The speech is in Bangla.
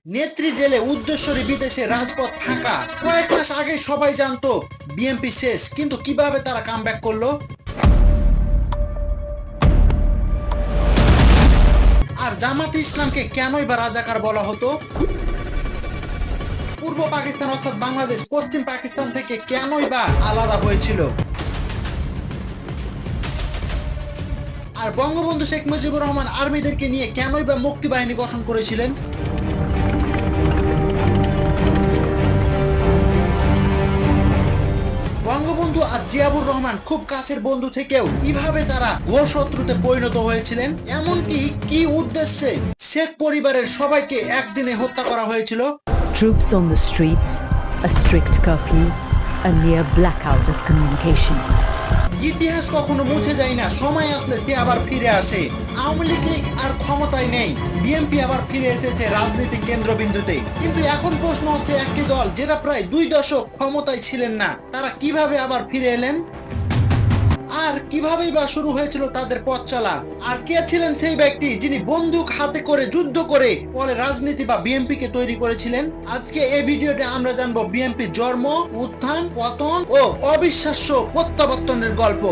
নেত্রী জেলে উদ্দেশ্যরে বিদেশে রাজপথ ফাঁকা। কয়েক মাস আগে সবাই জানতো বিএনপি শেষ, কিন্তু কিভাবে তারা কামব্যাক করলো? আর জামাত ইসলামকে কেনই বা রাজাকার বলা হতো? পূর্ব পাকিস্তান অর্থাৎ বাংলাদেশ পশ্চিম পাকিস্তান থেকে কেনই বা আলাদা হয়েছিল? আর বঙ্গবন্ধু শেখ মুজিবুর রহমান আর্মিদেরকে নিয়ে কেনই বা মুক্তিবাহিনী গঠন করেছিলেন? বঙ্গবন্ধু আর জিয়াউর রহমান খুব কাছের বন্ধু থেকেও কিভাবে তারা ঘোর শত্রুতে পরিণত হয়েছিলেন? এমনকি কি উদ্দেশ্যে শেখ পরিবারের সবাইকে একদিনে হত্যা করা হয়েছিল? Troops on the streets, a strict curfew, a near blackout of communication. ইতিহাস কখনো মুছে যায় না, সময় আসলে সে আবার ফিরে আসে। আওয়ামী লীগ আর ক্ষমতায় নেই, বিএনপি আবার ফিরে এসেছে রাজনীতির কেন্দ্রবিন্দুতে। কিন্তু এখন প্রশ্ন হচ্ছে, একটি দল যেটা প্রায় 2 দশক ক্ষমতায় ছিলেন না, তারা কিভাবে আবার ফিরে এলেন? আর কিভাবেই বা শুরু হয়েছিল তাদের পথ চলা? আর কে ছিলেন সেই ব্যক্তি যিনি বন্দুক হাতে করে যুদ্ধ করে পরে রাজনীতি বা বিএনপি কে তৈরি করেছিলেন? আজকে এই ভিডিওতে আমরা জানবো বিএনপির জন্ম, উত্থান, পতন ও অবিশ্বাস্য প্রত্যাবর্তনের গল্প।